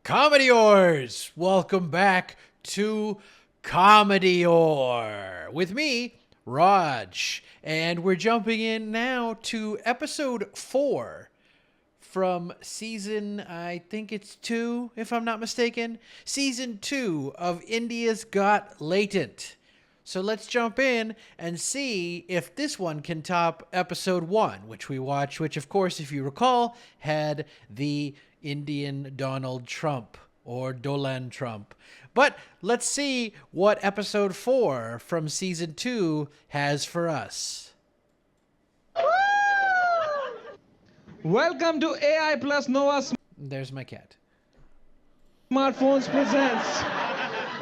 Comediors! Welcome back to Comedior with me, Raj. And we're jumping in now to episode 4 from season, I think it's 2, if I'm not mistaken. Season 2 of India's Got Latent. So let's jump in and see if this one can top episode 1, which we watched, which, of course, if you recall, had the Indian Donald Trump or Dolan Trump. But let's see what episode 4 from season 2 has for us. Welcome to AI Plus Nova There's my cat. Smartphones presents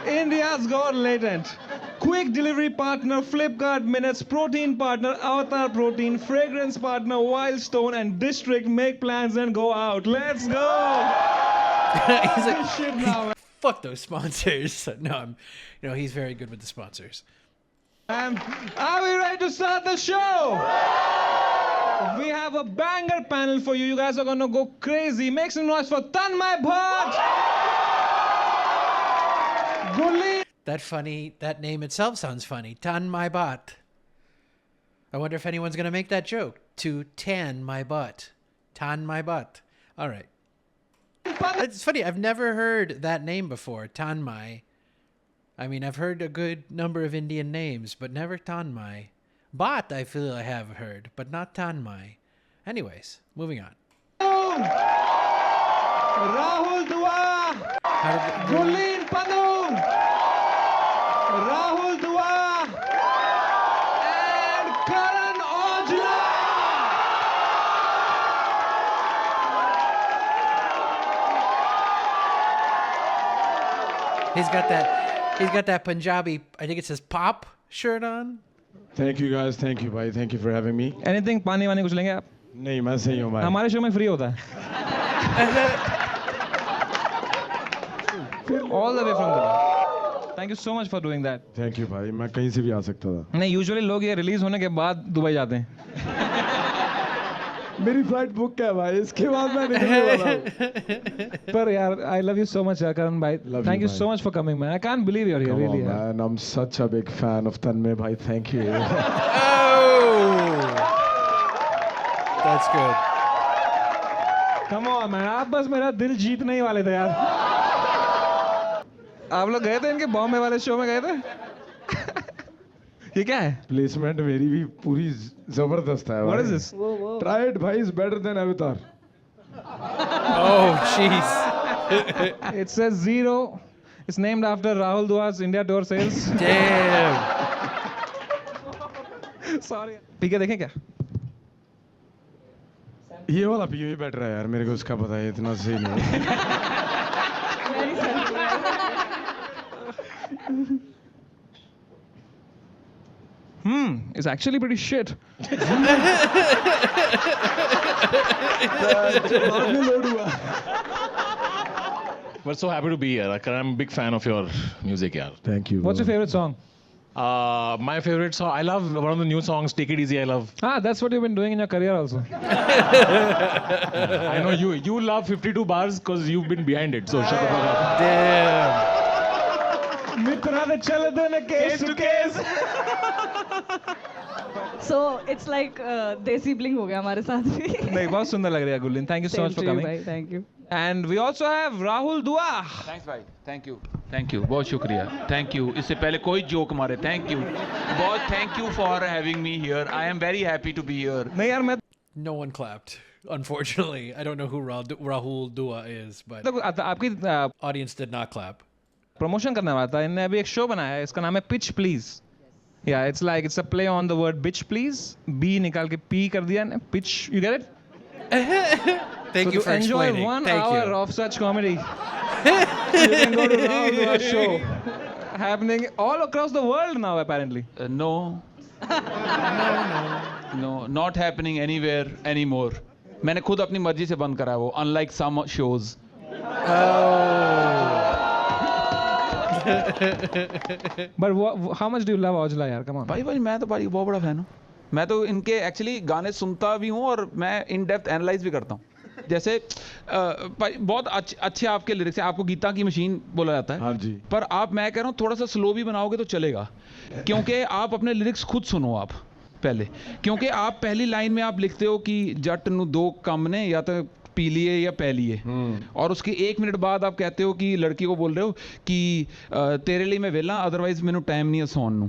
India's Got Latent. Quick delivery partner Flipkart Minutes, protein partner Avatar Protein, fragrance partner Wildstone, and District make plans and go out. Let's go! He's like, This shit now, fuck those sponsors. No, he's very good with the sponsors. man. Are we ready to start the show? We have a banger panel for you. You guys are gonna go crazy. Make some noise for Tanmay Bhatt! Gulli! That name itself sounds funny. Tan my butt. I wonder if anyone's going to make that joke. To tan my butt. Tan my butt. All right. It's funny. I've never heard that name before. Tanmai. I mean, I've heard a good number of Indian names, but never Tanmai. Bhat, I feel I have heard, but not Tanmai. Anyways, moving on. Rahul Dua! How did Gulleen Panu! Rahul Dua! And Karan Aujla! He's got that Punjabi, I think it says pop shirt on. Thank you guys thank you भाई thank you for having me Anything पानी वानी कुछ लेंगे आप? नहीं मैं सही हूँ भाई हमारे शो में फ्री होता है. All the way from Dubai. Thank you so much for doing that. Thank you भाई मैं कहीं से भी आ सकता था नहीं यूजुअली लोग ये रिलीज होने के बाद दुबई जाते हैं. मेरी फ्लाइट बुक है भाई इसके बाद मैं निकलने वाला हूँ पर यार I love you so much यार करण भाई. Love Thank you, you bhai. so much for coming man. I can't believe you're here Come really. on, यार. man I'm such a big fan of Tanmay भाई thank you Oh! That's good. Come on man. आप बस मेरा दिल जीतने ही वाले थे यार. आप लोग गए थे इनके बॉम्बे वाले शो में गए थे? ये क्या है? प्लेसमेंट मेरी भी पूरी जबरदस्त है What is this? try it भाई is better than Avatar Oh, jeez. It says 0. It's named after Rahul Dua's India tour sales. Damn. Sorry. पीके देखें क्या? ये वाला पी भी बेटर है यार मेरे को उसका पता है इतना सही नहीं है It's actually pretty shit. We're so happy to be here. Karan, I'm a big fan of your music, yaar. thank you What's your favorite song? My favorite song, I love one of the new songs, Take It Easy, I love. Ah, that's what you've been doing in your career also. I know you love 52 bars because you've been behind it, so shut the fuck up. Damn. मित्रा ने चल देने case to case. So it's like desi bling हो गया हमारे साथ भी. नहीं बहुत सुंदर लग रही है गुलिन. Thank you so much for coming. भाई, thank you. And we also have Rahul Dua. Thanks भाई थैंक यू बहुत शुक्रिया थैंक यू इससे पहले कोई जोक मारे थैंक यू बहुत thank you for having me here I am very happy to be here नहीं यार मैं No one clapped, unfortunately. I don't know who Rahul Dua is, but तो आपकी audience did not clap. Promotion करने वाला था. इनने अभी एक शो बनाया है. इसका नाम है Pitch Please. Yeah, it's a play on the word bitch please. B निकाल के P कर दिया ने. Pitch, you get it? Thank So you to for enjoy explaining. 1 Thank hour you. of such comedy, you can go to Rahul Dua's show. Happening all across the world now apparently. No no not happening anywhere any more मैंने खुद अपनी मर्जी से बंद करा है वो unlike some shows But how much do you love Aujla यार? Come on. भाई भाई मैं तो भाई बहुत बड़ा फैन हूँ मैं तो इनके एक्चुअली गाने सुनता भी हूँ और मैं इन डेप्थ एनालाइज भी करता हूँ जैसे बहुत अच्छे आपके लिरिक्स हैं, आपको गीता की मशीन बोला जाता है। हाँ जी। पर मैं कह रहा हूँ थोड़ा सा स्लो भी बनाओगे तो चलेगा, क्योंकि आप अपने लिरिक्स खुद सुनो आप पहले, क्योंकि आप पहली लाइन में आप लिखते हो कि जट नू दो कम ने, या तो पी लिए या पै लिए, और उसके 1 मिनट बाद आप कहते हो कि लड़की को बोल रहे हो कि तेरे लिए मैं वेला अदरवाइज मैनू टाइम नहीं है सौन नू,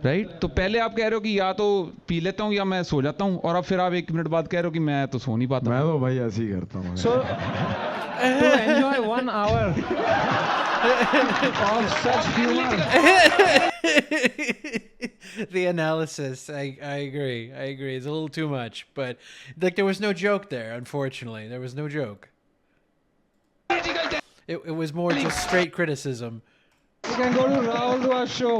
राइट? तो पहले आप कह रहे हो कि या तो पी लेता हूँ या मैं सो जाता हूँ, और अब फिर आप 1 मिनट बाद कह रहे हो कि मैं तो सो नहीं पाता। मैं तो भाई ऐसे ही करता हूँ। So, to enjoy 1 hour of such humor. The analysis, I agree. I agree. It's a little too much, but like there was no joke there. Unfortunately, there was no joke. It was more just straight criticism. You can go to Rahul to our show.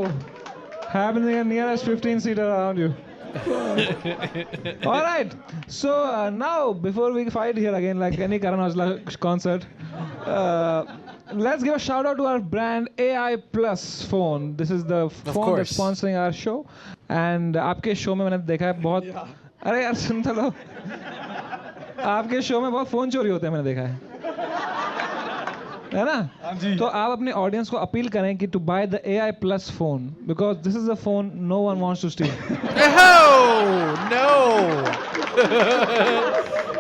Happening in nearest 15-seater around you. All right. So now, before we fight here again, like any Karan Aujla concert, let's give a shout out to our brand AI Plus phone. This is the phone course. that's sponsoring our show. And आपके show में मैंने देखा है बहुत, अरे यार सुन तो लो, आपके शो में बहुत फोन चोरी होते हैं मैंने देखा है ना? तो आप अपने ऑडियंस को अपील करें कि to buy the AI Plus phone because this is a phone no one wants to steal. No.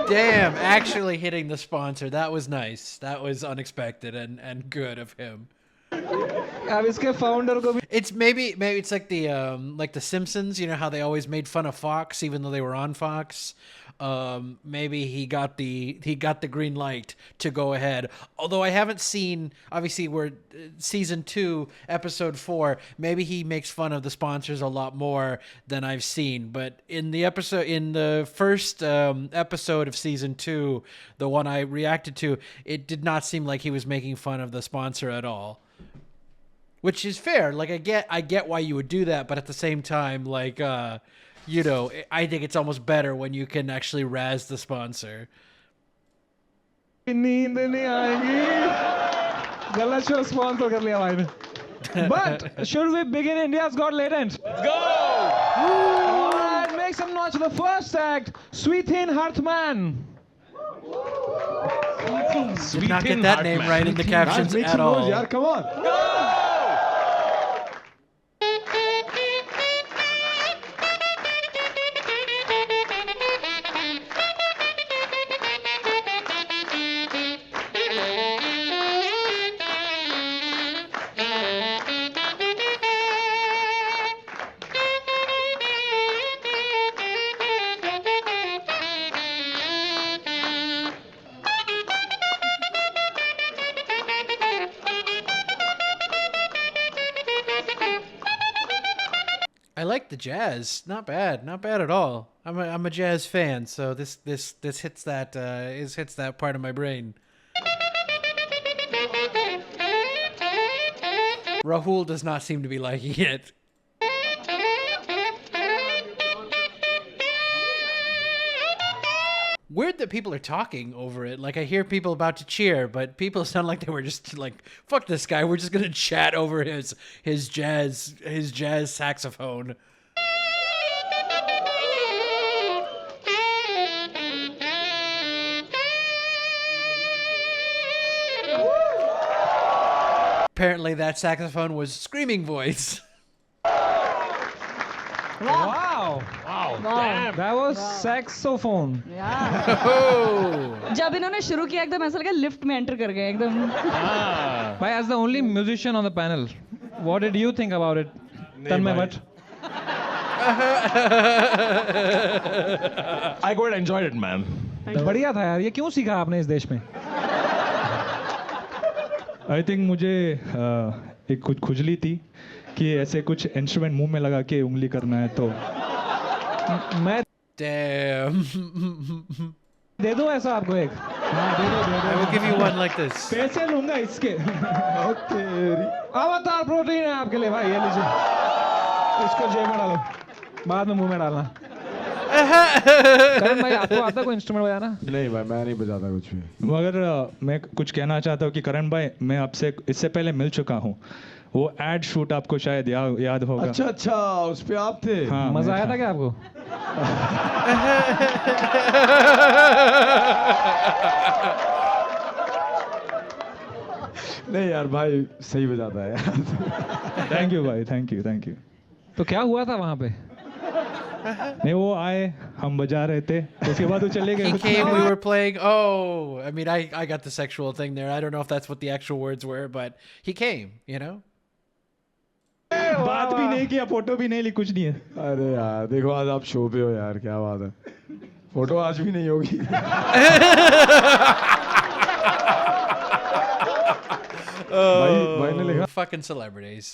Damn, actually hitting the sponsor. That was nice. That was unexpected and good of him. अब इसके founder को भी It's maybe it's like the Simpsons, you know how they always made fun of Fox even though they were on Fox. Maybe he got the green light to go ahead. Although I haven't seen, obviously we're season 2, episode 4. Maybe he makes fun of the sponsors a lot more than I've seen. But in the first episode of season 2, the one I reacted to, it did not seem like he was making fun of the sponsor at all. Which is fair. Like I get why you would do that, but at the same time, like you know, I think it's almost better when you can actually razz the sponsor. नींद नहीं आएगी, गलत show sponsor कर लिया भाई ने. But should we begin India's Got Latent? Let's go! All right, make some noise for the first act, Sweethin Hartman. Did not get that name right in the captions at all. यार, come on. I like the jazz. Not bad at all. I'm a jazz fan, so this hits that hits that part of my brain. Rahul does not seem to be liking it. Weird that people are talking over it. Like I hear people about to cheer, but people sound like they were just like, "Fuck this guy. We're just gonna chat over his jazz saxophone." Apparently, that saxophone was Screaming Voice. Wow, Wow. that was saxophone. Yeah. Oh. जब इन्होंने शुरू किया एकदम ऐसा लगा lift में enter कर गए एकदम. Bhai, as the only musician on the panel, what did you think about it? Tanmay Bhatt. I quite enjoyed it, man. बढ़िया था यार. ये क्यों सीखा आपने इस देश में? आई थिंक मुझे एक कुछ खुजली थी कि ऐसे कुछ इंस्ट्रूमेंट मुंह में लगा के उंगली करना है, तो मैं Damn. दे दूं ऐसा आपको एक? हाँ दे दो I will give you one like this. पैसे लूंगा इसके. अवतार प्रोटीन है आपके लिए भाई, ये लीजिए. इसको जेब में डालो, बाद में मुंह में डालना. करण भाई, आपको आता कोई इंस्ट्रूमेंट बजाना? नहीं भाई, मैं नहीं बजाता कुछ भी. मगर मैं कुछ कहना चाहता हूँ कि करण भाई, मैं आपसे इससे पहले मिल चुका हूँ वो एड शूट आपको शायद याद होगा। अच्छा अच्छा, उस पे आप थे। हाँ, मजा मैं आया था। था क्या आपको? नहीं यार भाई सही बजाता है यार। थैंक यू भाई, थैंक यू थैंक यू। तो क्या हुआ था वहां पे? नहीं, वो आए, हम बजा रहे थे, उसके बाद वो चले गए। He came, we were playing. Oh, I mean, I got the sexual thing there. I don't know if that's what the actual words were, but he came, you know? बात भी नहीं किया, फोटो भी नहीं ली, कुछ नहीं है। अरे यार देखो, आज आप शो पे हो यार, क्या बात है। फोटो आज भी नहीं होगी। भाई ने लिखा, Fucking celebrities.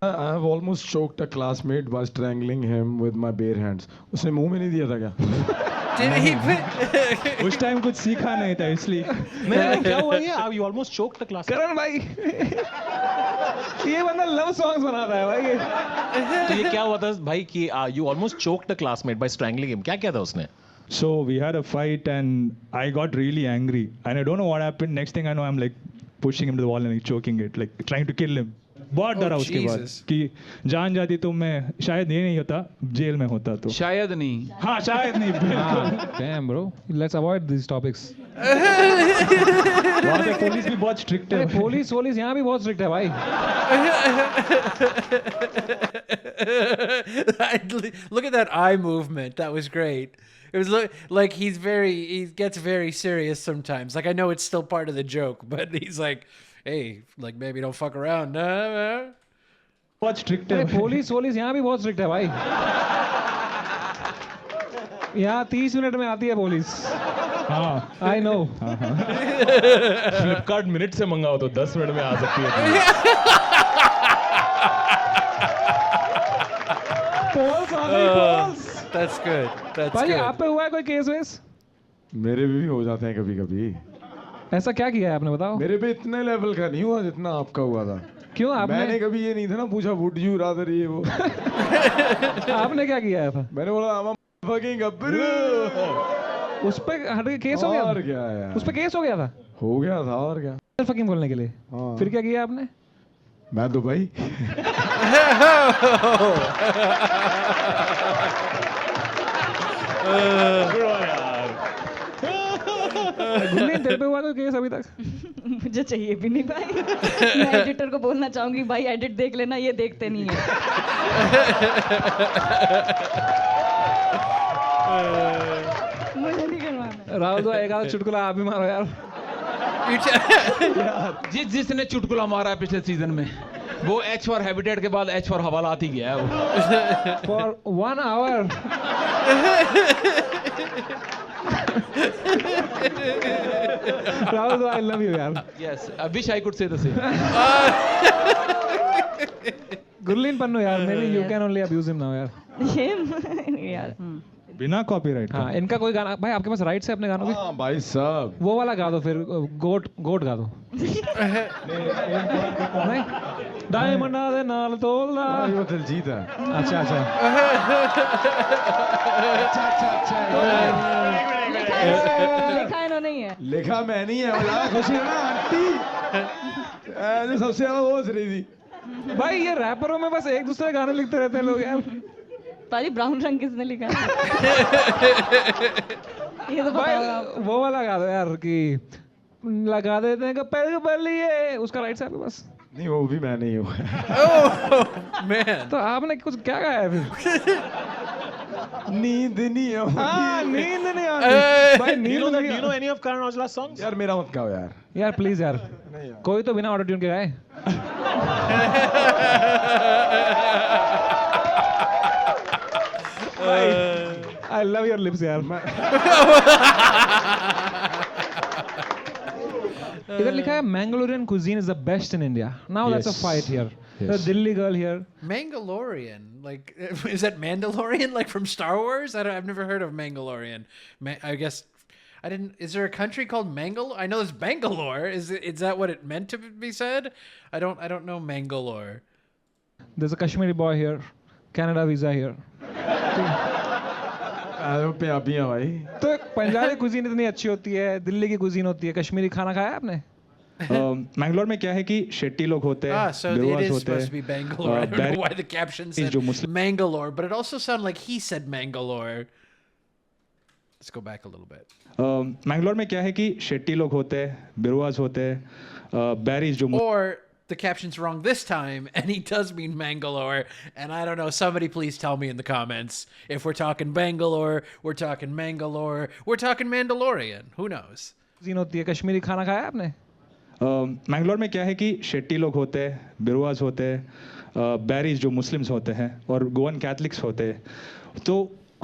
I have almost choked a classmate by strangling him with my bare hands. उसने मुंह में नहीं दिया था क्या? Did he? उस टाइम कुछ सीखा नहीं था इसलिए। नहीं क्या हुआ ये? You almost choked the class. करण भाई, ये बंदा लव सॉन्ग्स बनाता है भाई। तो ये क्या हुआ था भाई कि you almost choked the classmate by strangling him. क्या किया था उसने? So we had a fight and I got really angry and I don't know what happened. Next thing I know, I'm like pushing him to the wall and like choking it, like trying to kill him. बहुत डरा उसके बाद Jesus. कि जान जाती तो मैं शायद ये नहीं होता, जेल में होता तो। शायद नहीं। हाँ शायद नहीं, बिल्कुल। Damn bro, let's avoid these topics. वहाँ पे पुलिस भी बहुत स्ट्रिक्ट है। पुलिस यहाँ भी बहुत स्ट्रिक्ट है भाई। Look at that eye movement. That was great. It was like he gets very serious sometimes. Like I know it's still part of the joke, but he's like, hey, like maybe don't fuck around. बहुत strict है। Police यहाँ भी बहुत strict है भाई। यहाँ 30 minute में आती है पुलिस। हाँ, I know. फ्लिपकार्ट मिनट से मंगाओ तो 10 मिनट में आ सकती है। पोल्स आ गई, पोल्स। That's good. That's भाई good. आप पे हुआ है कोई केस वेस? मेरे भी हो जाते हैं कभी कभी। ऐसा क्या किया है आपने, बताओ। मेरे पे इतने लेवल का नहीं हुआ जितना आपका हुआ था। क्यों मैंने आपने कभी ये नहीं था ना पूछा, वुड यू रादर ये वो। आपने क्या किया था? मैंने बोला I'm a fucking gabru। उस पे केस हो गया? और क्या यार, उस पे केस हो गया था हो गया था और क्या। फकिंग बोलने के लिए? हाँ। फिर क्या किया आपने? मैं दुबई। गुल्ली तेरे पे हुआ कोई केस अभी तक? मुझे चाहिए भी नहीं भाई। मैं एडिटर को बोलना चाहूंगी भाई एडिट देख लेना, ये देखते नहीं है। मुझे नहीं करवाना। राहुल तो एक आध चुटकुला आप भी मारो यार। जिसने चुटकुला मारा है पिछले सीजन में, वो एच फॉर हैबिटेट के बाद एच फॉर हवालात ही गया है वो। For 1 hour. राहुल तो I love you यार। Yes, I wish I could say the same. Gurleen Pannu यार, maybe you can only abuse him now यार। ये यार बिना कॉपीराइट हाँ, इनका कोई गाना भाई आपके पास राइट्स है अपने गानों के? हाँ भाई साहब, वो वाला गा दो फिर, गोट गा दो। नहीं, डायमंड दे नाल तोलदा। ये वो दिलजीत है। अच्छा अच्छा। लिखा इन्होंने ही है। लिखा मैं नहीं है, बड़ा खुशी है ना आंटी। जो सबसे ज्यादा वो हंस रही थी। भाई ये रैपरों में बस एक दूसरे गाने लिखते रहते हैं लोग यार। पाजी ब्राउन रंग किसने लिखा है? ये तो भाई बताओ आप। वो वाला गा दो यार कि लगा देते हैं कपल बलिए, उसका राइट से आपके पास? नहीं वो भी मैं नहीं हूँ। Oh man. तो आपने कुछ क्या गाया है फिर? नींद नहीं है। हाँ, नींद नहीं आती भाई, Do you नींद know that? नहीं Do you know any of Karan Aujla's songs? यार मेरा मत गाओ यार। यार प्लीज यार, कोई तो बिना ऑटो ट्यून के गाए। आई लव योर लिप्स यार। इधर लिखा है Mangalorean cuisine is the best in India. Now that's a Yes. fight here. Yes. The Delhi girl here. Mangalorian, like, is that Mandalorian, like from Star Wars? I've never heard of Mangalorian. I guess I didn't. Is there a country called Mangalore? I know there's Bangalore. Is that what it meant to be said? I don't know Mangalore. There's a Kashmiri boy here. Canada visa here. Punjabi हैं भाई। तो Punjabi cuisine इतनी अच्छी होती है, दिल्ली की cuisine होती है, कश्मीरी खाना खाया आपने? मैंगलोर में क्या है कि शेट्टी लोग होते हैं, So it बिरुआस is होते supposed to be हैं, Bangalore. I don't know why the caption said जो मुस्लिम Mangalore, but it also sounded like he said Mangalore. Let's go back a little bit. Mangalore में क्या है कि शेट्टी लोग होते हैं, बिरुआस होते हैं, बैरीज जो Or the caption's wrong this time, and he does mean Mangalore. And I don't know. Somebody please tell me in the comments if we're talking Bangalore, we're talking Mangalore, we're talking Mandalorian. Who knows? cuisine होती है कश्मीरी खाना खाया आपने मैंगलोर में क्या है कि शेट्टी लोग होते हैं, बिरुआस होते हैं, बैरीज जो मुस्लिम्स होते हैं और गोवन कैथलिक्स होते हैं, तो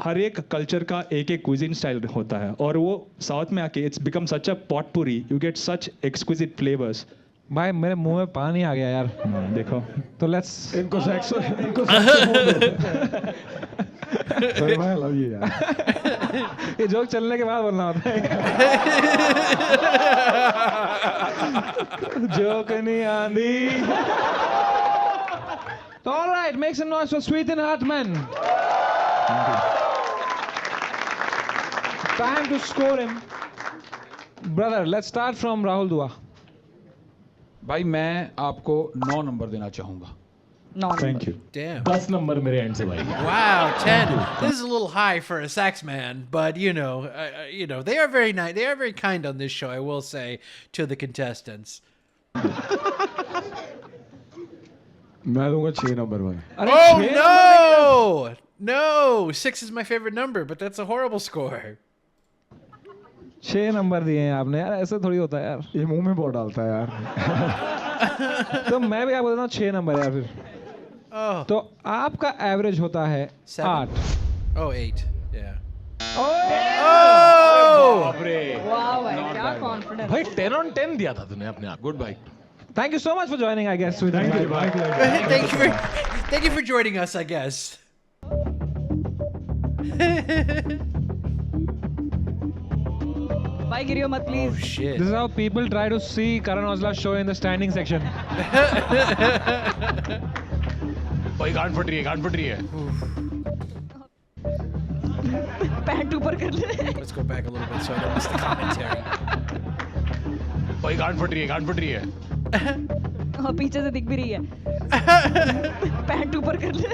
हर एक कल्चर का एक एक क्विजिन स्टाइल होता है और वो साउथ में आके it's become such a potpourri, you get such exquisite flavours. भाई मेरे मुंह में पानी आ गया यार देखो तो लेट्स इनको सेक्स मैं लव यू यार। ये जोक चलने के बाद बोलना होता है जोक नहीं आंधी All right, make some noise for Sweet and Hartman. Time to score him. Brother, let's start from Rahul Dua. भाई मैं आपको 9 नंबर देना चाहूँगा। Thank you. Damn. 10 नंबर मेरे एंड से भाई। Wow, 10. This is a little high for a sax man, but you know, they are very nice. They are very kind on this show, I will say, to the contestants. मैं दूंगा 6 number भाई। Oh no! No, 6 is my favorite number, but that's a horrible score. 6 number दिए हैं आपने यार ऐसे थोड़ी होता है यार ये मुंह में बहुत डालता है यार। तो मैं भी आपको देता हूँ 6 नंबर यार फिर Oh, तो आपका एवरेज होता है 7. 8 Oh, 8. Yeah. Oh! वाह भाई क्या कॉन्फिडेंस भाई 10 on 10 दिया था तूने अपने आप। गुड भाई। Thank you so much for joining I guess with thank Thank you for joining us, I guess. भाई गिरियो मत Oh please shit. This is how people try to see Karan Aujla show in the standing section. भाई गांड फट रही है, गांड फट रही है। पैंट ऊपर कर ले Let's go back a little bit so I don't miss the commentary. भाई गांड फट रही है, गांड फट रही है। और पीछे से दिख भी रही है पैंट ऊपर कर ले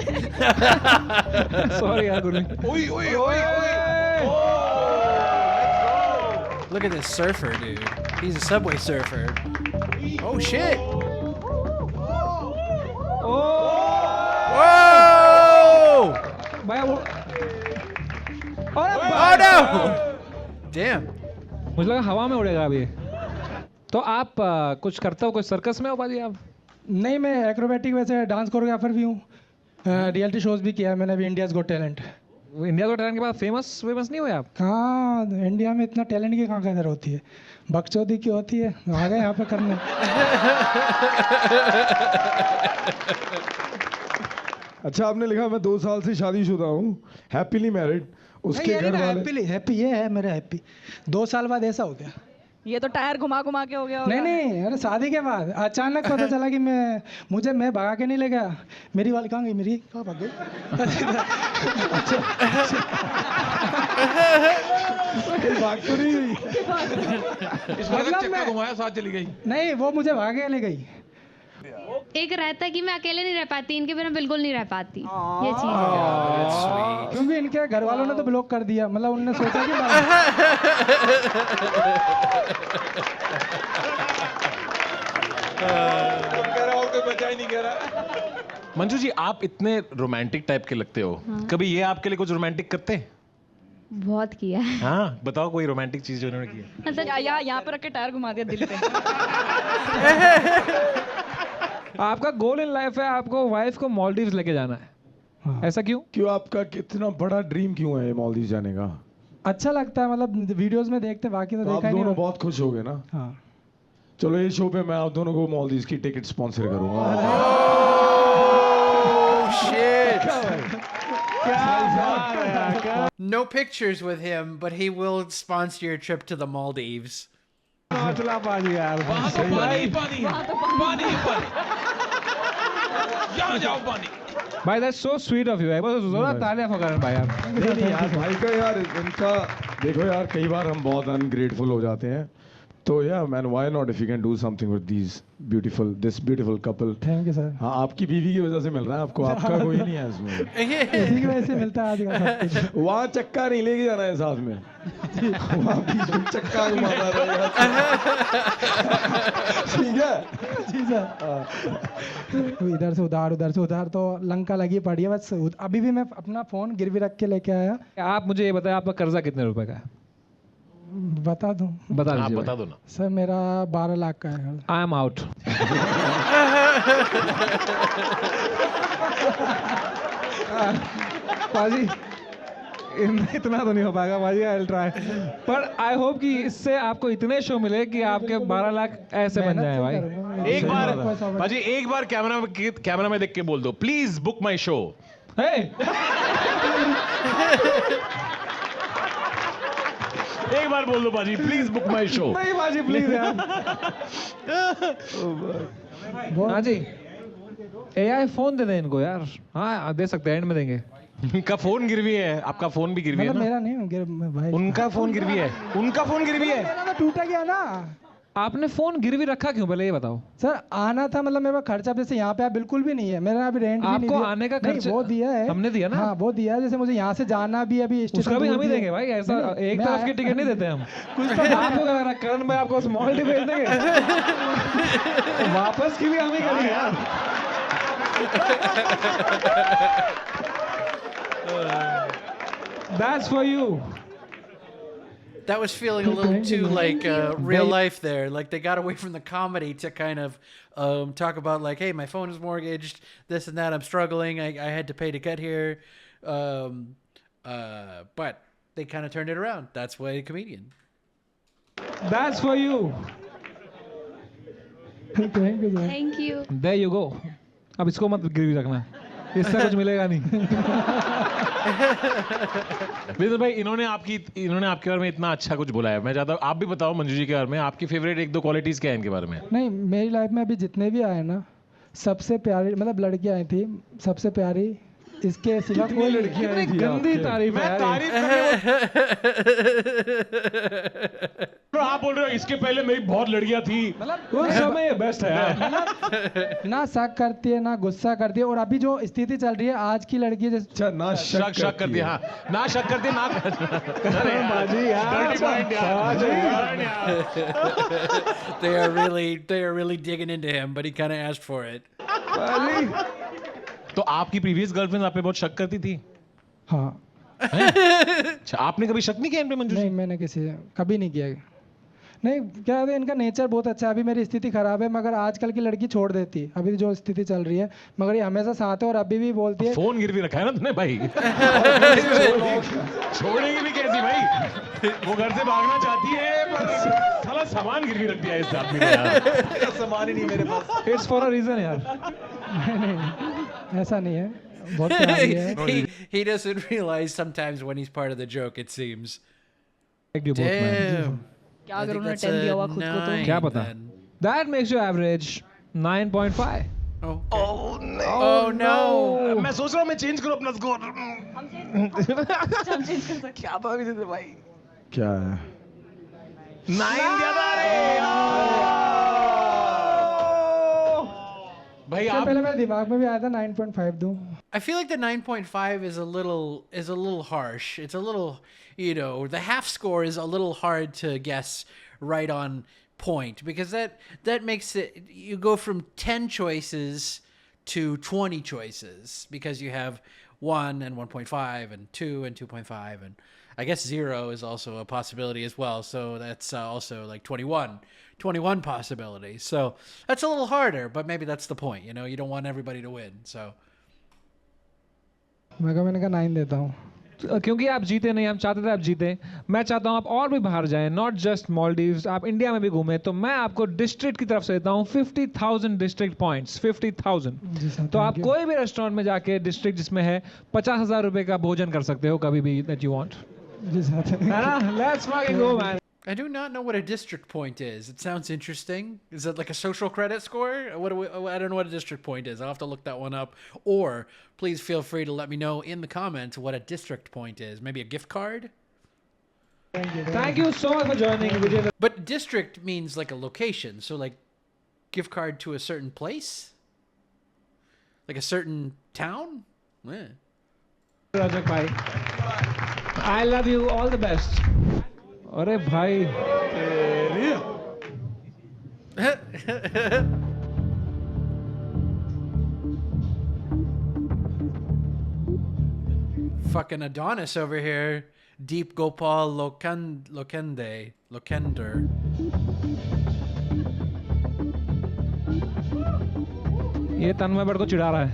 Sorry यार गुरु Look at this surfer, dude. He's a subway surfer. Oh shit. Whoa! भाई वो Oh no! Damn. मुझे लगा हवा में उड़ेगा अभी तो आप कुछ करते हो कुछ सर्कस में हो पाजी आप नहीं मैं एक्रोबैटिक वैसे डांस कोरियोग्राफर भी हूँ रियलिटी शोज भी किया है मैंने अभी इंडियाज गॉट टैलेंट इंडिया को टैलेंट के बाद फेमस नहीं हुए आप हाँ इंडिया में इतना टैलेंट की कहाँ कदर होती है बकचोदी की होती है आ गए यहाँ पे करने अच्छा आपने लिखा मैं 2 साल से शादीशुदा हूँ, हैप्पीली मैरिड। उसके घर वाले हैप्पी ये है मेरा हैप्पी 2 साल बाद ऐसा हो गया ये तो टायर घुमा घुमा के हो गया होगा। नहीं अरे शादी के बाद अचानक पता चला कि मैं भगा के नहीं ले गया मेरी वाली कहाँ गई मेरी कहाँ भाग गई भाग तो नहीं हुई। चक्का घुमाया साथ चली गई। नहीं वो मुझे भगा के ले गई एक रहता है कि मैं अकेले नहीं रह पाती इनके बिना बिल्कुल नहीं रह पाती ये चीज है That's sweet. क्योंकि इनके घर वालों ने तो ब्लॉक कर दिया मतलब उनने सोचा कि मंजू जी आप इतने रोमांटिक टाइप के लगते हो, कभी ये आपके लिए कुछ रोमांटिक करते हैं? बहुत किया है हाँ बताओ कोई रोमांटिक चीज जो उन्होंने की है। मतलब यहाँ पे रख के टायर घुमा दिया दिल पे आपका गोल इन लाइफ है आपको वाइफ को मालदीव्स लेके जाना है ऐसा क्यों क्यों आपका कितना बड़ा ड्रीम क्यों है मालदीव जाने का? अच्छा लगता है मतलब वीडियोस में देखते बाकी तो तो आप देखा ही दोनों नहीं बहुत खुश हो गए ना? हाँ चलो ये शो पे मैं आप दोनों को मालदीव की टिकट स्पॉन्सर करूंगा। Oh shit. No pictures with him, but he will sponsor your trip to the Maldives. चला पाजी यार भाई that's so sweet of you है बस जोरदार तालियां फो करण भाई यार नहीं यार भाई का यार इनका देखो यार कई बार हम बहुत अनग्रेटफुल हो जाते हैं तो yeah man, why not if you can do something with this beautiful couple. Thank you sir. हाँ, आपकी बीवी की वजह से मिल रहा है आपको, आपका कोई नहीं है इसमें। इसी की वजह से मिलता है आजकल सब कुछ। वहाँ चक्का नहीं लेके जाना है साथ में, वहाँ बीच में चक्का घुमाना रहेगा। ठीक है जी सर। इधर से उधर तो लंका लगी पड़ी है बस। अभी भी मैं अपना फोन गिरवी रख के लेके आया। आप मुझे ये बताएं आपका कर्जा कितने रुपए का है? बता दूं? बता आप दीजिए बता दो ना। सर मेरा 12 लाख का है। I am out. पाजी इतना तो नहीं हो पाएगा पाजी, आई विल ट्राई, पर आई होप कि इससे आपको इतने शो मिले कि आपके 12 लाख ऐसे बन जाए भाई। एक बार भाजी, एक बार कैमरा में देख के बोल दो, प्लीज बुक माई शो। एक बार बोल दो बाजी, प्लीज बुक माई शो। नहीं बाजी प्लीज यार। हाँ जी, एआई फोन दे दें इनको यार। हाँ दे सकते हैं, एंड में देंगे। उनका फोन गिरवी है, आपका फोन भी गिरवी है मतलब ना? मेरा नहीं भाई, उनका फोन गिरवी है, उनका फोन गिरवी है। मेरा तो टूटा गया ना। आपने फोन गिरवी रखा क्यों, पहले ये बताओ। सर आना था, मतलब मेरा खर्चा जैसे यहाँ पे बिल्कुल भी नहीं है मेरा, अभी रेंट भी नहीं आपको दिया। आने का नहीं, खर्चा वो दिया है, हमने दिया ना। हाँ वो दिया है, जैसे मुझे यहाँ से जाना भी अभी उसका भी हम ही देंगे भाई, ऐसा एक तरफ की टिकट नहीं देते हम। कुछ तो आपको क्या लग रहा है, करण भाई आपको स्मॉल टी भेज देंगे? वापस की भी हम ही करेंगे यार। That's for you. That was feeling a little too like real life there. Like they got away from the comedy to kind of talk about like, hey, my phone is mortgaged, this and that. I'm struggling. I had to pay to get here. But they kind of turned it around. That's why a comedian. That's for you. Thank you sir. Thank you. There you go. अब इसको मत गिरवी रखना, इससे कुछ मिलेगा नहीं। विजय भाई, इन्होंने आपके बारे में इतना अच्छा कुछ बोला है, मैं चाहता हूँ आप भी बताओ मंजू जी के बारे में, आपकी फेवरेट 1-2 क्वालिटीज क्या है इनके बारे में? नहीं, मेरी लाइफ में अभी जितने भी आए ना, सबसे प्यारी मतलब लड़कियां आई थी, सबसे प्यारी इसके सिवा कोई लड़कियां आई थी। गंदी तारीफ है यार। तारीफ तो आप बोल रहे हो इसके पहले मेरी बहुत लड़कियां थी, उस समय बेस्ट है यार। ना शक करती है ना गुस्सा करती है, और अभी जो स्थिति चल रही है आज की लड़की जैसे ना शक करती है। हाँ, ना शक करती है ना बाजी यार। They are really digging into him, but he kind of asked for it. तो आपकी प्रीवियस गर्लफ्रेंड आप पे बहुत शक करती थी? हाँ। अच्छा, आपने कभी शक नहीं किया इन पे मंजू जी? नहीं, मैंने किसी से कभी नहीं किया। नहीं, क्या है, इनका नेचर बहुत अच्छा है। अभी मेरी स्थिति खराब है, मगर आजकल की लड़की छोड़ देती है, अभी जो स्थिति चल रही है, मगर ये हमेशा साथ है और अभी भी बोलती है। फोन गिरवी रखा है ना तूने भाई? छोड़ेगी भी कैसी भाई? वो घर से भागना चाहती है पर साला सामान गिरवी रख दिया इस आदमी ने यार। सामान ही नहीं मेरे पास। इट्स फॉर अ रीजन यार। नहीं, ऐसा नहीं है, बहुत प्यारी है। He doesn't realize sometimes when he's part of the joke, it seems. क्या I अगर think उन्होंने that's 10 दिया a हुआ खुद को तो 9 क्या पता? then. That makes you average 9.5. Okay. Oh no. मैं सोच रहा हूँ मैं चेंज करूँ अपना स्कोर। क्या था विजय भाई? क्या है? 9 दिया था रे। भाई इससे आप पहले मेरे दिमाग में भी आया था 9.5 दूं। I feel like the 9.5 is a little harsh. It's a little, you know, the half score is a little hard to guess right on point, because that makes it, you go from 10 choices to 20 choices because you have 1 and 1.5 and 2 and 2.5, and I guess 0 is also a possibility as well. So that's also like 21 possibilities. So that's a little harder, but maybe that's the point. You know, you don't want everybody to win. So मैंने कहा 9 देता हूँ। क्योंकि आप जीते नहीं, हम चाहते थे आप जीते। मैं चाहता हूँ आप और भी बाहर जाएं, नॉट जस्ट मालदीव्स, आप इंडिया में भी घूमें। तो मैं आपको डिस्ट्रिक्ट की तरफ से देता हूँ 50,000 डिस्ट्रिक्ट पॉइंट्स, 50,000। तो आप कोई भी रेस्टोरेंट में जाके डिस्ट्रिक्ट जिसमें है 50,000 रुपए का भोजन कर सकते हो कभी भी दैट यू वांट। जी sir. Let's fucking go man. I do not know what a district point is. It sounds interesting. Is it like a social credit score? I don't know what a district point is. I'll have to look that one up. Or please feel free to let me know in the comments what a district point is. Maybe a gift card? Thank you so much for joining, Vijay. But district means like a location. So like gift card to a certain place? Like a certain town? Yeah. Rajak bhai. I love you. All the best. अरे भाई. Fucking Adonis over here. Deep Gopal Lokender. ये तन्मय बड़ को चिढ़ा रहा है.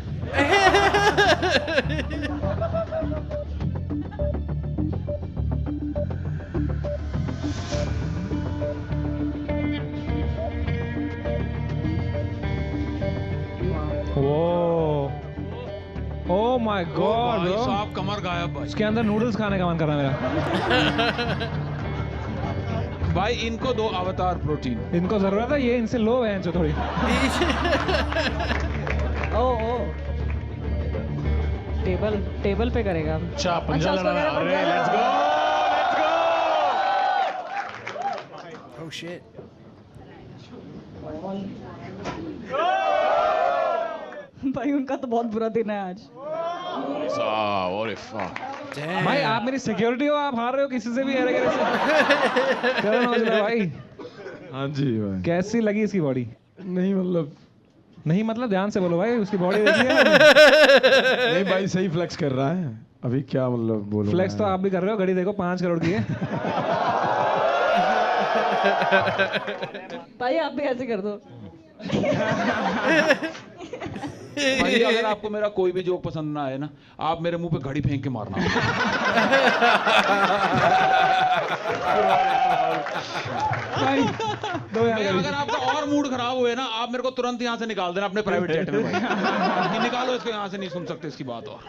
Oh my God, भाई bro. साहब कमर गायब भाई. उसके अंदर नूडल्स खाने का मन कर रहा है मेरा. भाई इनको दो अवतार प्रोटीन. इनको जरूरत है, ये इनसे लो है जो थोड़ी. ओ टेबल पे करेगा. अच्छा पंजा उसको लड़ा. मेरा अरे पंजा लेट्स गो. Oh shit. भाई उनका तो बहुत बुरा दिन है आज. Damn. भाई आप मेरी सिक्योरिटी हो, आप हार रहे हो किसी से भी अरे से. चलो नौजवान भाई. हाँ जी भाई. कैसी लगी इसकी बॉडी? नहीं मतलब ध्यान से बोलो भाई, उसकी बॉडी देखी है. नहीं भाई सही फ्लेक्स कर रहा है. अभी क्या मतलब बोलो. फ्लेक्स तो आप भी कर रहे हो. घड़ी देखो 5 करोड़ की है. भाई आप भी ऐसे कर दो. भाई अगर आपको मेरा कोई भी जोक पसंद ना आए ना, आप मेरे मुंह पे घड़ी फेंक के मारना. भाई दो यार. भाई अगर आपका और मूड खराब हुए ना, आप मेरे को तुरंत यहाँ से निकाल देना अपने प्राइवेट जेट में. भाई कि निकालो इसको यहाँ से, नहीं सुन सकते इसकी बात. और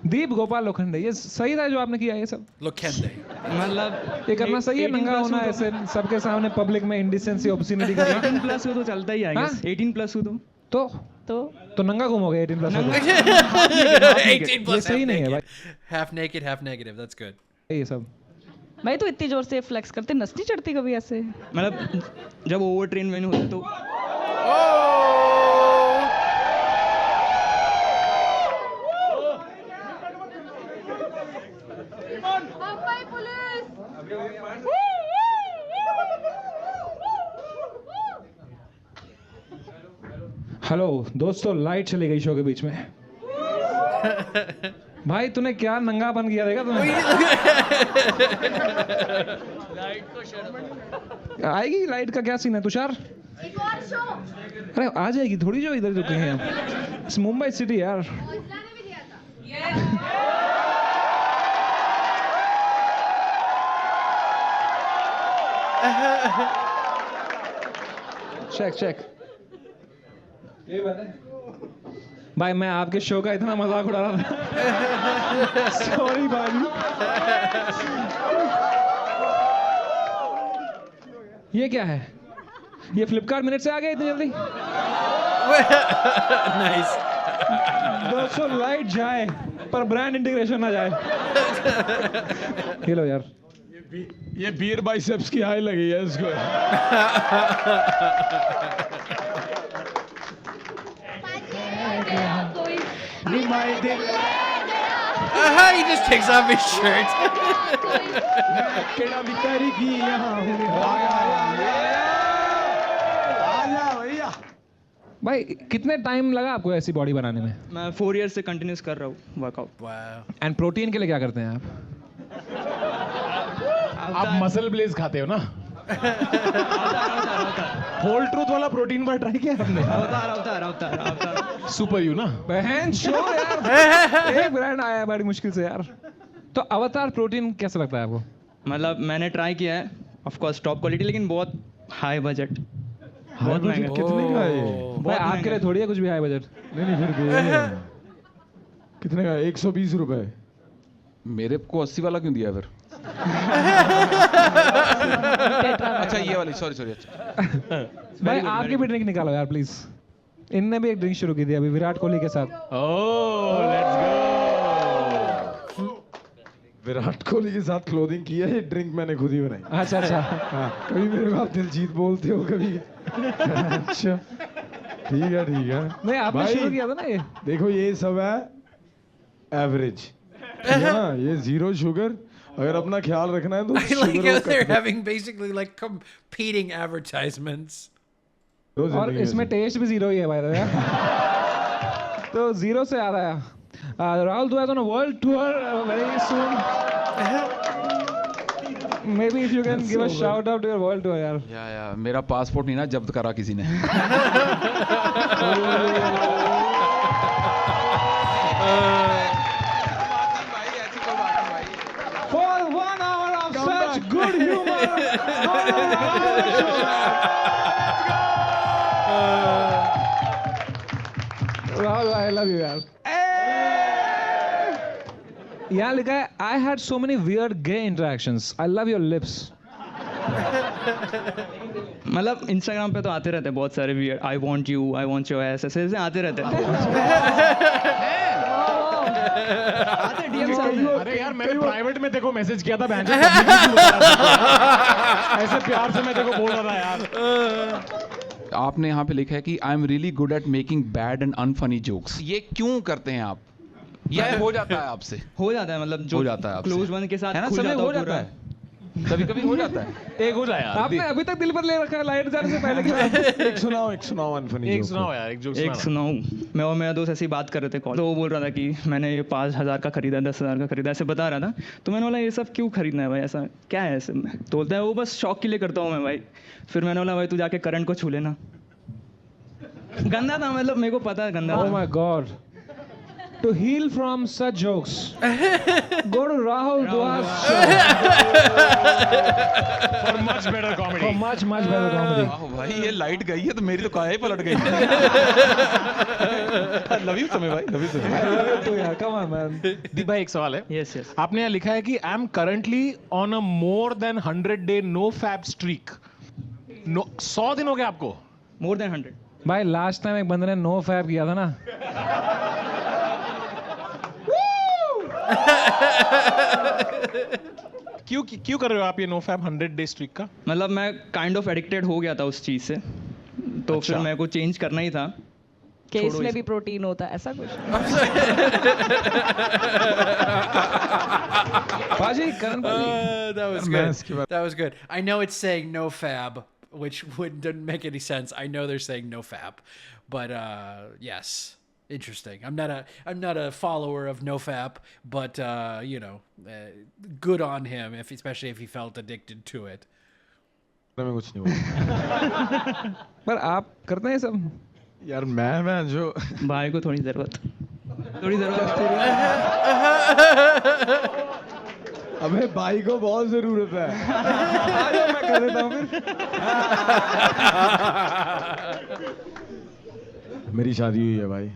दीप गोपाल लोखंडे, ये सही था जो आपने किया ये सब. Lokende. मतलब ये करना सही है, नंगा होना ऐसे सबके सामने पब्लिक में इंडिसेंसी ऑब्ससिनिटी करना. 18 प्लस हो तो चलता ही आएगा. 18 प्लस हो तो नंगा घूमोगे 18 प्लस. 18 plus ये सही नहीं है भाई. Half naked, half negative. That's good. ये सब भाई तो इतनी जोर से फ्लेक्स करते, नस नहीं चढ़ती कभी ऐसे? मतलब जब ओवर ट्रेन मैंने होता तो हेलो दोस्तों, लाइट चली गई शो के बीच में. भाई तूने क्या नंगापन किया देखा तूने? आएगी लाइट का क्या सीन है तुषार? अरे आ जाएगी थोड़ी, जो इधर रुके हैं. मुंबई सिटी यार. चेक. भाई मैं आपके शो का इतना मजाक उड़ा रहा था. सॉरी बाजी. ये क्या है? ये फ्लिपकार्ट मिनट से आ गया इतनी जल्दी? Nice. दोस्तों लाइट जाए पर ब्रांड इंटीग्रेशन ना जाए. ये लो यार. ये बीयर बाइसेप्स की हाई लगी है इसको. He just takes off his shirt. भाई कितने टाइम लगा आपको ऐसी बॉडी बनाने में? मैं 4 इयर्स से कंटिन्यूस कर रहा हूँ वर्कआउट. Wow. एंड प्रोटीन के लिए क्या करते हैं आप? आप मसल ब्लेज खाते हो ना? होल ट्रूथ वाला प्रोटीन बार ट्राई किया आपने? अवतार सुपर यू ना? बहन शो यार. एक ब्रांड आया है बड़ी मुश्किल से यार. तो अवतार प्रोटीन कैसा लगता है आपको? मतलब मैंने ट्राई किया है, ऑफ कोर्स टॉप क्वालिटी, लेकिन बहुत हाई बजट. बहुत महंगा. कितने का है? भाई आपके लिए थोड़ी है कुछ भी हाई बजट. नहीं फिर भी कितने का? 120 रुपए. मेरे को 80 वाला क्यों दिया फिर? अच्छा ये वाली, सॉरी. अच्छा भाई आपकी भी ड्रिंक निकालो यार प्लीज. इनने भी एक ड्रिंक शुरू की थी अभी विराट कोहली के साथ. ओह लेट्स गो. विराट कोहली के साथ क्लोथिंग की है, ये ड्रिंक मैंने खुद ही बनाई। अच्छा अच्छा। हाँ, कभी मेरे को आप दिलजीत बोलते हो कभी। अच्छा ठीक है नहीं आपने भाई, शुरू किया था ना ये। देखो ये सब है एवरेज, ठीक है ना, ये 0 शुगर। अगर अपना ख्याल रखना है तो I like sugar how को they're cut having basically like competing advertisements. करो। और इसमें टेस्ट भी 0 ही है भाई। तो 0 से आ रहा है। Rahul Duas on a world tour very soon. Maybe if you can give a shout out to your world tour यार। या मेरा पासपोर्ट नहीं ना जब्त करा किसी ने। For 1 hour of such good humor. Rahul, I love you यार। यहाँ लिखा है I had so many weird gay interactions. I love your lips. मतलब इंस्टाग्राम पे तो आते रहते हैं बहुत सारे weird, I want you, I want your S, ऐसे ऐसे आते रहते हैं। अरे यार मैंने प्राइवेट में देखो मैसेज किया था ऐसे प्यार से मैं देखो बोल रहा था यार। आपने यहाँ पे लिखा है कि I am really good at making bad and unfunny jokes. ये क्यों करते हैं आप? ये हो जाता है आपसे? हो जाता है, मतलब जो हो जाता है आपसे। क्लोज वन के साथ है ना, खुल समय जाता हो पूरा। जाता है, कभी कभी हो जाता है। एक हो जाए यार, आपने अभी तक दिल पर ले रखा है लाइट जाने से पहले। एक सुनाओ अनफनी एक सुनाओ यार, एक जोक एक सुनाऊं। मैं और मेरा दोस्त ऐसे ही बात कर रहे थे कॉल, तो वो बोल रहा था कि मैंने ये 5,000 का खरीदा, 10,000 का खरीदा, ऐसे बता रहा था। तो मैंने बोला ये सब क्यों खरीदना है भाई, ऐसा क्या है ऐसे में? तो बोलता है वो बस शौक के लिए करता हूँ मैं भाई। फिर मैंने बोला भाई तू जाके करंट को छू लेना। गंदा था, मतलब मेरे को पता है गंदा Oh था। my God. To heal from such jokes, go to Rahul Duas show. For much better comedy. For much better comedy. वाह भाई, ये लाइट गई है तो मेरी तो काया ही पलट गई। लव यू समय भाई, लव यू समय। तो यार come on man. दीप भाई एक सवाल है। Yes yes. आपने यहाँ लिखा है कि I am currently on a more than 100 day no fap streak. 100 दिन हो गए आपको? More than 100। भाई लास्ट टाइम एक बंदे ने नो फैब किया था ना। क्यों कर रहे हो आप ये नो फैब 100 डे स्ट्रीक का? मतलब मैं काइंड ऑफ एडिक्टेड हो गया था उस चीज़ से, तो फिर मेरे को चेंज करना ही था। कि इसमें भी प्रोटीन होता है ऐसा कुछ। पाजी करण पाजी। That was good. That was good. I know it's saying no fab, which didn't make any sense. I know they're saying no fab, but yes, interesting. I'm not a follower of NoFap, but you know, good on him, especially if he felt addicted to it. मैं कुछ नहीं बोलूंगा। पर आप करते हैं सब? यार मैं जो भाई को थोड़ी जरूरत अबे भाई को बहुत जरूरत है। मैं कर देता हूँ फिर। मेरी शादी हुई है भाई,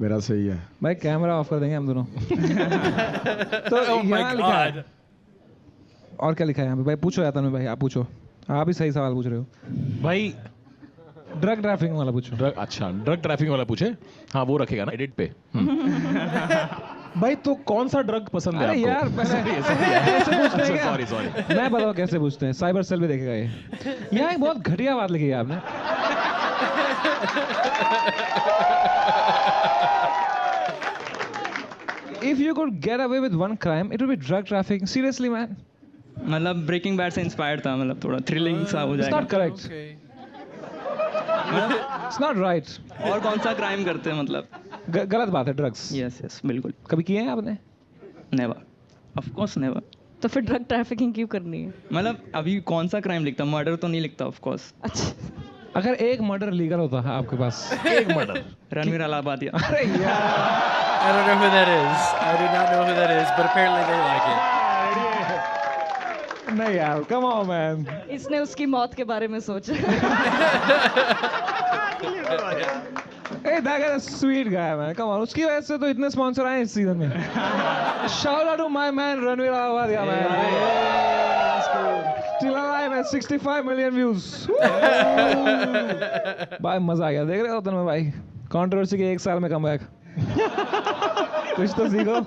मेरा सही है भाई। कैमरा ऑफ कर देंगे हम दोनों। तो Oh my यहाँ लिखा है। God. और क्या लिखा है यहाँ पे भाई? पूछो यार तनु भाई, आप पूछो। आप ही सही सवाल पूछ रहे हो भाई। ड्रग ट्रैफिकिंग वाला पूछो। अच्छा ड्रग ट्रैफिकिंग वाला पूछे? हाँ वो रखेगा ना एडिट पे। भाई तो कौन सा ड्रग पसंद है अरे आपको? यार सॉरी मैं बताओ कैसे पूछते हैं। साइबर सेल पे देखेगा ये। यहाँ एक बहुत घटिया बात लिखी है आपने। If you could get away with one crime, it would be drug trafficking. Seriously, man. मतलब ब्रेकिंग बैड से इंस्पायर्ड था, मतलब थोड़ा थ्रिलिंग सा हो It's जाएगा। not correct. It's not right. और कौन सा क्राइम करते हैं मतलब? गलत बात है ड्रग्स। यस यस बिल्कुल। कभी किए हैं आपने? Never, of course never. तो फिर ड्रग ट्रैफिकिंग क्यों करनी है? मतलब अभी कौन सा क्राइम लिखता? मर्डर तो नहीं लिखता ऑफ कोर्स। अच्छा, अगर एक मर्डर लीगल होता है आपके पास। एक मर्डर। रणवीर अलाहाबादिया। अरे यार, I don't know who that is. I do not know who that is, but apparently they like it. नहीं यार, come on man. इसने उसकी मौत के बारे में सोचा। Hey, that guy is a sweet guy, man. Come on. उसकी वजह से तो इतने स्पॉन्सर आए इस सीजन में। Shout out to my man Ranveer Allahbadia, man. Still alive at 65 million views. भाई मजा आ गया, देख रहे हो तुम भाई? कंट्रोवर्सी के 1 साल में कमबैक। कुछ तो सीखो।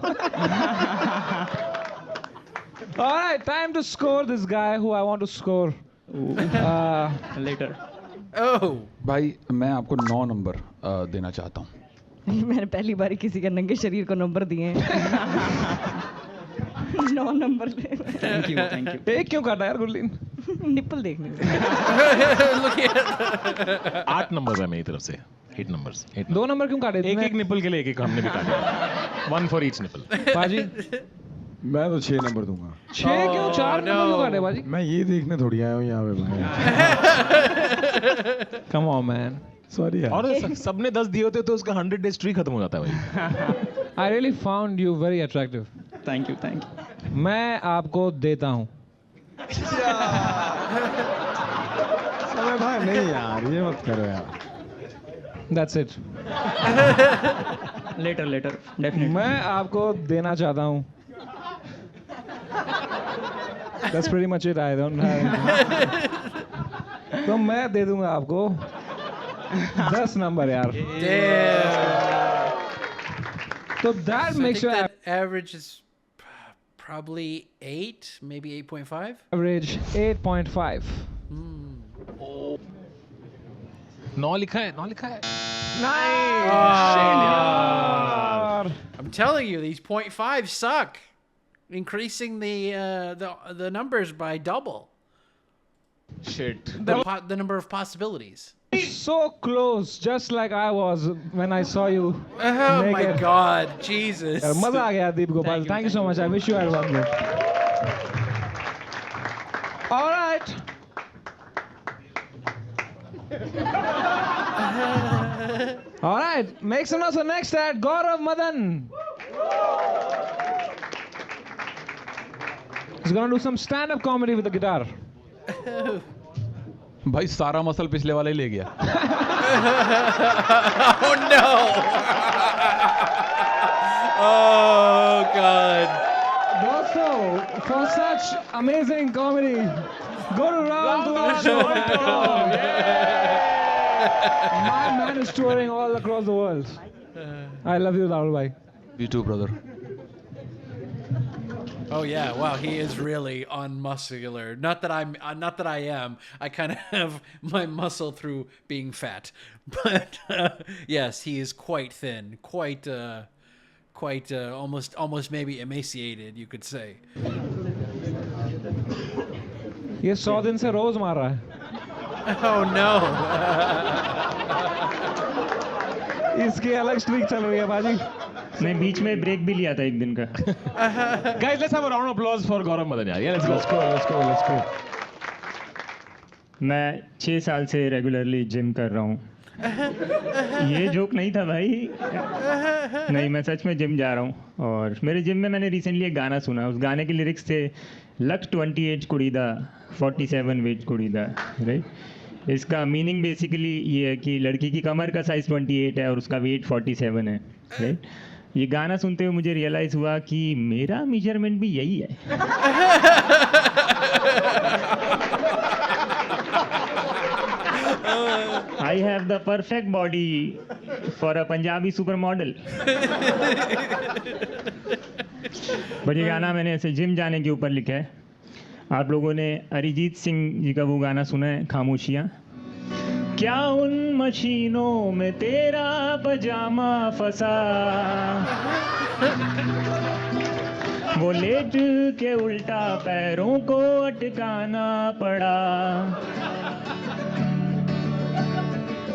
All right, time to score this guy who I want to score. Later. Oh. भाई मैं आपको 9 नंबर देना चाहता हूँ. मैंने पहली बार किसी के नंगे शरीर को नंबर दिए हैं 9 नंबर ले. Thank you. एक क्यों काटा यार गुरलीन? निप्पल देखने. 8 नंबर है मेरी तरफ से. 8 नंबर्स. 2 नंबर क्यों काटे? एक निपल के लिए एक हमने भी काटे. 1 for each nipple. बाजी मैं तो 6 नंबर दूंगा. 6 क्यों? 4 नंबर क्यों काटे बाजी? मैं ये देखने थोड़ी आया हूँ यहाँ पे भाई. Come on man. सॉरी यार. और सबने 10 दिए होते तो उसका 100 डेज ट्री खत्म हो जाता है भाई. I really found you very attractive. Thank you. मैं आपको देता हूँ. समय भाई नहीं यार ये मत करो यार. That's it. Letter definitely. मैं आपको देना चाहता हूँ. That's pretty much it. I don't have. तो मैं दे दूंगा आपको 10 नंबर यार. Damn. तो that So I makes think your that average is probably 8, maybe 8.5. average 8.5. 9 लिखा है. I'm telling you, these 0.5 suck. Increasing the numbers by double. Shit. The number of possibilities. So close, just like I was when I saw you. Oh my naked. God, Jesus. मजा आ गया दीप Gopal. Thank you so much. I wish you had one good. All right. All right. Make some noise for next ad. Gaurav Madan. He's gonna do some stand-up comedy with the guitar. भाई सारा muscle पिछले वाला ही ले गया. Oh no. Oh God. Also, for such amazing comedy, go to Rahul Duval. My man is touring all across the world. I love you, Rahul bhai. You too, brother. Oh yeah, wow, he is really unmuscular. Not that I am. I kind of have my muscle through being fat. But yes, he is quite thin, quite almost maybe emaciated, you could say. ये 100 दिन से रोज मार रहा है. Oh no. इसकी अलग streak चल रही है बाजी. मैं बीच में ब्रेक भी लिया था एक दिन का. Guys, let's have a round of applause for Gaurav Madan. Yeah, let's go. मैं 6 साल से रेगुलरली जिम कर रहा हूँ. ये जोक नहीं था भाई. नहीं, मैं सच में जिम जा रहा हूँ. और मेरे जिम में मैंने रिसेंटली एक गाना सुना. उस गाने के लिरिक्स थे लक 28 कुड़ी दा 47 वेट कुड़ी दा. राइट. इसका मीनिंग बेसिकली ये है कि लड़की की कमर का साइज 28 है और उसका वेट 47 है. राइट. ये गाना सुनते हुए मुझे रियलाइज हुआ कि मेरा मेजरमेंट भी यही है. I have the perfect body for a Punjabi supermodel. But ये गाना मैंने ऐसे जिम जाने के ऊपर लिखा है. आप लोगों ने अरिजीत सिंह जी का वो गाना सुना है खामोशियाँ. क्या उन मशीनों में तेरा पजामा फंसा, वो लेट के उल्टा पैरों को अटकाना पड़ा.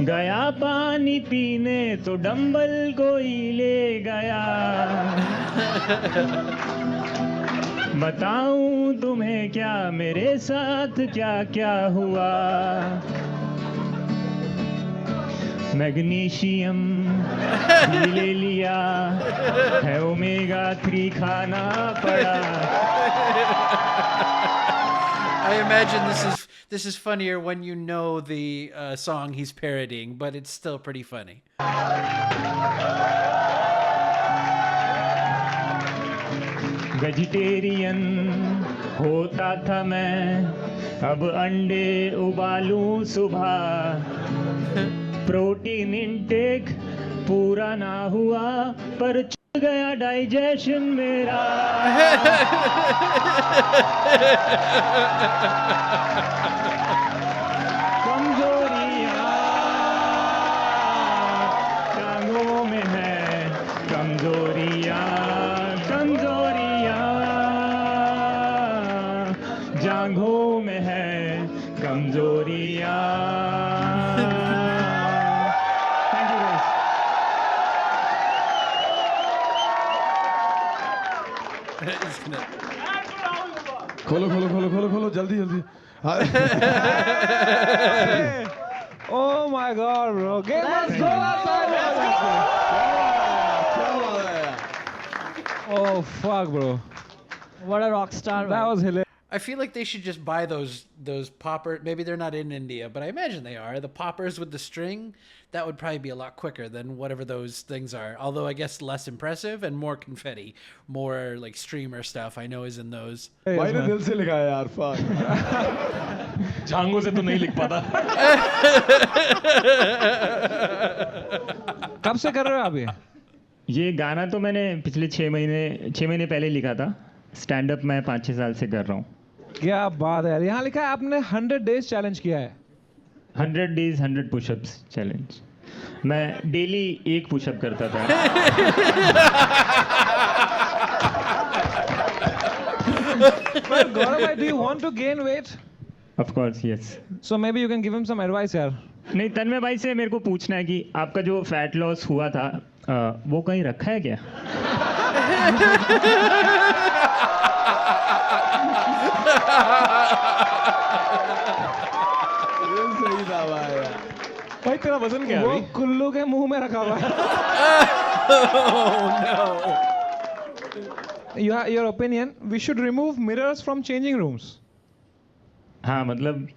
गया पानी पीने तो डंबल कोई ले गया. बताऊं तुम्हें क्या मेरे साथ क्या क्या हुआ. मैग्नीशियम भी ले लिया है, ओमेगा 3 खाना पड़ा. I imagine this is funnier when you know the song he's parodying, but it's still pretty funny. Vegetarian होता था मैं, अब अंडे उबालूं सुबह. प्रोटीन इनटेक पूरा ना हुआ पर गया डाइजेशन मेरा कमजोरियां टांगों में है कमजोरियां कमजोरियां जांघों में है कमजोरियां थैंक यू गाइस खोलो खोलो खोलो खोलो खोलो जल्दी जल्दी Oh my God, bro. Game was Oh fuck, bro. What a rock star. That was hilarious. I feel like they should just buy those popper. Maybe they're not in India, but I imagine they are. The poppers with the string, that would probably be a lot quicker than whatever those things are. Although I guess less impressive and more confetti, more like streamer stuff. I know is in those. भाई ने दिल से लिखा है यार fuck झांगों से तो नहीं लिख पाता कब से कर रहे हो आप ये गाना तो मैंने पिछले 6 महीने पहले लिखा था स्टैंड अप मैं 5-6 साल से कर रहा हूँ क्या बात है यार यहाँ लिखा है आपने 100 डेज चैलेंज किया है 100 डेज 100 पुशअप्स चैलेंज मैं डेली एक पुशअप करता था But Gaurav, do you want to gain weight? Of course, yes. So maybe you can give him some advice यार. नहीं तन्मय भाई से मेरे को पूछना है कि आपका जो फैट लॉस हुआ था वो कहीं रखा है क्या सही था भाई भाई तेरा वजन क्या है वो अभी कुल्लू के मुंह में रखा हुआ है. Your opinion? We should remove mirrors from changing rooms. हाँ मतलब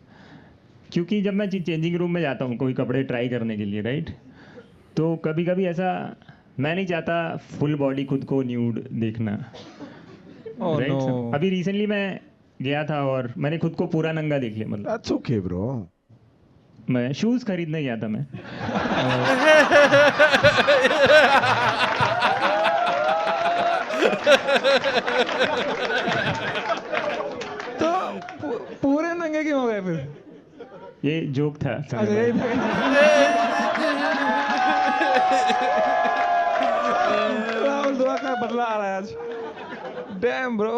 क्योंकि जब मैं चेंजिंग रूम में जाता हूँ कोई कपड़े ट्राई करने के लिए राइट तो कभी कभी ऐसा मैं नहीं चाहता फुल बॉडी खुद को न्यूड देखना Oh राइट no. अभी रिसेंटली मैं गया था और मैंने खुद को पूरा नंगा देख लिया मतलब That's okay bro मैं शूज खरीदने गया था मैं तो पूरे नंगे क्यों हो गए फिर? ये जोक था अरे राहुल दुआ का बदला आ रहा है आज. Damn bro.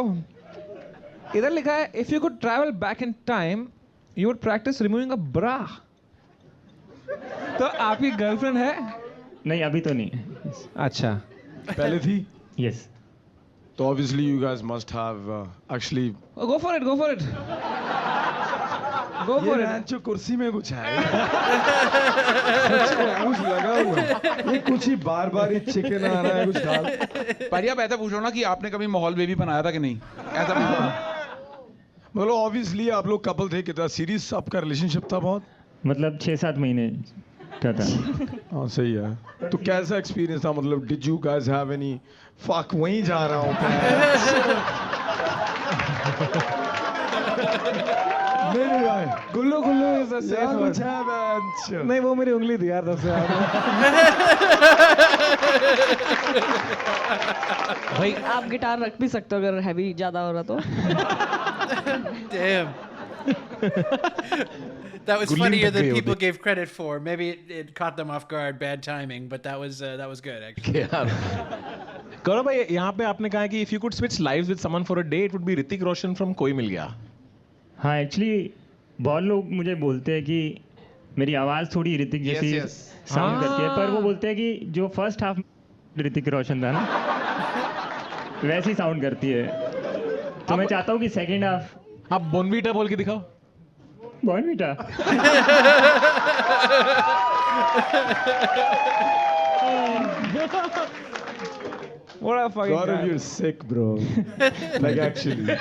इधर लिखा है if you could travel back in time, you would practice removing a bra. तो आपकी गर्लफ्रेंड है? नहीं अभी तो नहीं अच्छा. पहले थी यस तो obviously you guys must have actually Go for it, go for it. Go ये for it. rancho कुर्सी में कुछ है कुछ लगा हुआ है ये कुछ ही बार बार ही चिकन आ रहा है कुछ डाल पर आप ऐसा पूछो ना कि आपने कभी माहौल बेबी बनाया था कि नहीं ऐसा मतलब ऑब्वियसली आप लोग कपल थे कितना सीरियस आपका रिलेशनशिप था बहुत मतलब 6-7 महीने का था हाँ सही है तो कैसा एक्सपीरियंस था मतलब did you guys have any fuck वहीं जा रहा हूँ नहीं भाई गुल्लू गुल्लू इज अ सेफ वर्ड. कुछ है बेंच नहीं वो मेरी उंगली थी यार तब से. भाई आप गिटार रख भी सकते हो अगर हैवी ज्यादा हो रहा तो. Damn. That was funnier than people gave credit for. Maybe it caught them off guard, bad timing, but that was good actually. गौरव भाई यहाँ पे आपने कहा कि if you could switch lives with someone for a day it would be Hrithik Roshan from कोई मिल गया हाँ actually बहुत लोग मुझे बोलते हैं कि मेरी आवाज़ थोड़ी ऋतिक जैसी साउंड करती है पर वो बोलते हैं कि जो फर्स्ट हाफ ऋतिक रोशन था ना वैसी साउंड करती है तो मैं चाहता हूँ कि सेकंड हाफ आप बोनवीटा बोल के दिखाओ Bournvita What a fucking Gaurav, guy. you're sick bro like actually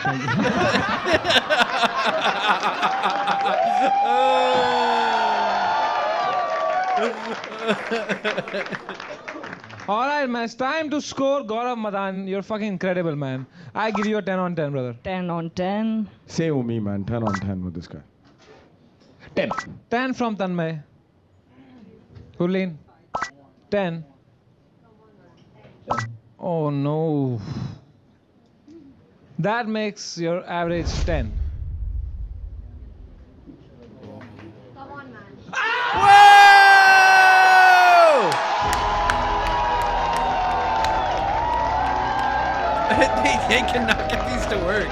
All right, man. It's time to score Gaurav Madan. You're fucking incredible, man. I give you a 10 on 10, brother. 10 on 10. same with me man 10 on 10 with this guy 10 from Tanmay. Hurleen. 10. Oh no. That makes your average 10. Whoa! they cannot get these to work.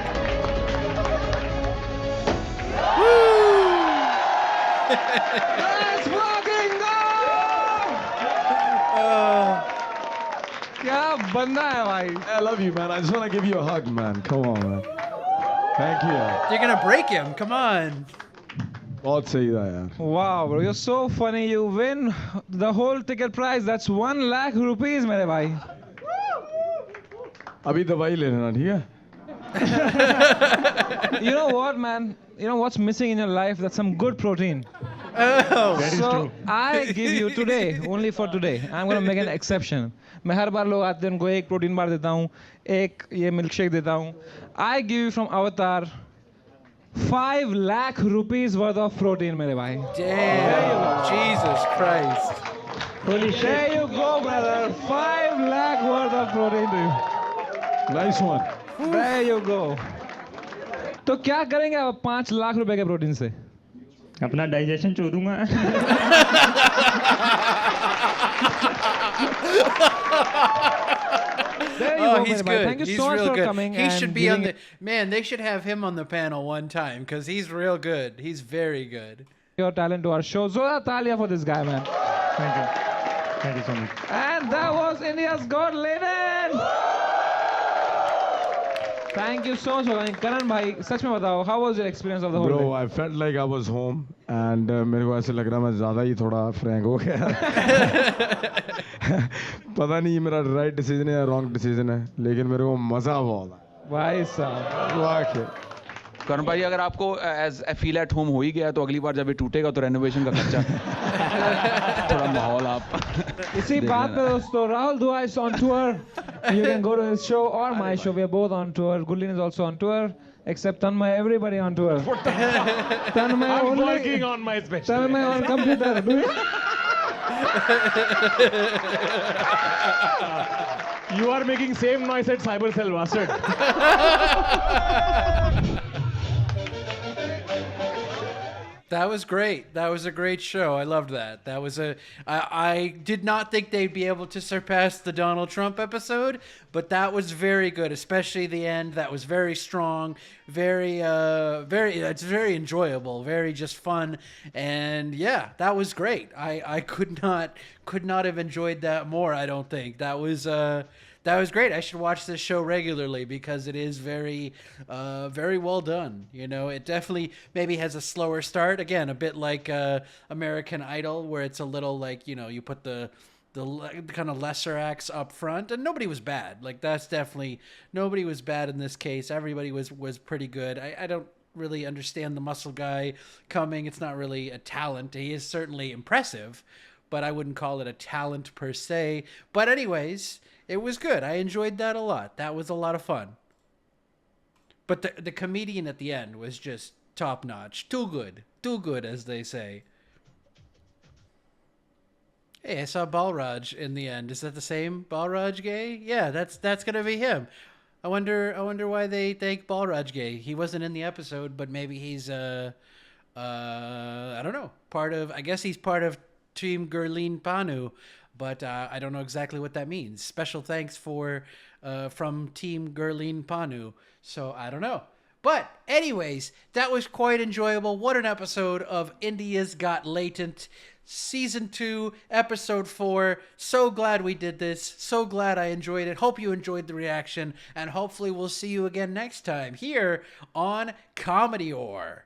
Let's fucking go! क्या बंदा है भाई? I love you, man. I just want to give you a hug, man. Come on, man. Thank you, यार. You're gonna break him. Come on. बहुत सही था यार. Wow, bro, you're so funny. You win the whole ticket price. That's 1 lakh rupees, मेरे भाई. अभी दवाई ले लेना, ठीक है? You know what, man? You know what's missing in your life? That's some good protein. Oh. So I give you today, only for today. I'm gonna make an exception. मैं हर बार लोग आते हैं उनको एक प्रोटीन बार देता हूँ, एक ये मिल्क शेक देता हूँ. I give you from Avatar 5 lakh rupees worth of protein, मेरे भाई. Damn. Jesus Christ. Holy shit. There you go, brother. 5 lakh worth of protein to you. Nice one. There you go. तो क्या करेंगे आप 5 लाख रुपए के प्रोटीन से? अपना डाइजेशन छोड़ूंगा. There you Oh, go, he's मेरे भाई. good. Thank you He's so much real for good. coming. He and should be on giving the man. They should have him on the panel one time because he's real good. He's very good. your talent to our show. Zola Talia for this guy, man. Thank you. Thank you so much. And that was India's Got Laden. Thank you so much for coming. Karan bhai, सच में बताओ, how was your experience of the whole Bro, day? I felt like I was home and मेरे को ऐसे लग रहा मैं ज़्यादा ही थोड़ा frank हो गया. पता नहीं ये मेरा right decision है या wrong decision है, लेकिन मेरे को मज़ा बहुत आया. भाई साहब. वाकई. करण भाई अगर आपको एज फील एट होम हो ही गया तो अगली बार जब ये टूटेगा तो रेनोवेशन का खर्चा थोड़ा माहौल आप इसी बात पे दोस्तों Rahul Dua is on tour. You can go to his show or my show. We are both on tour. Gulin is also on tour. Except Tanmay, everybody on tour. Tanmay I'm only. working on my special. Tanmay on computer. Do you? You are making same noise at Cyber Cell, bastard. That was great. That was a great show. I loved that. That was I did not think they'd be able to surpass the Donald Trump episode, but that was very good, especially the end. That was very strong, it's very enjoyable, very just fun. And yeah, that was great. I could not have enjoyed that more, I don't think. That was great. I should watch this show regularly because it is very well done. You know, it definitely maybe has a slower start. Again, a bit like American Idol, where it's a little like, you know, you put the kind of lesser acts up front, and nobody was bad. Like that's definitely nobody was bad in this case. Everybody was pretty good. I don't really understand the muscle guy coming. It's not really a talent. He is certainly impressive, but I wouldn't call it a talent per se. But anyways, it was good. I enjoyed that a lot. That was a lot of fun. But the comedian at the end was just top notch. Too good, as they say. Hey, I saw Balraj in the end. Is that the same Balraj Gay? Yeah, that's gonna be him. I wonder why they thank Balraj Gay. He wasn't in the episode, but maybe he's I don't know, I guess he's part of Team Gurleen Panu. But I don't know exactly what that means. Special thanks from Team Gurleen Panu. So I don't know. But anyways, that was quite enjoyable. What an episode of India's Got Latent. Season 2, Episode 4. So glad we did this. So glad I enjoyed it. Hope you enjoyed the reaction. And hopefully we'll see you again next time here on Comedy Or.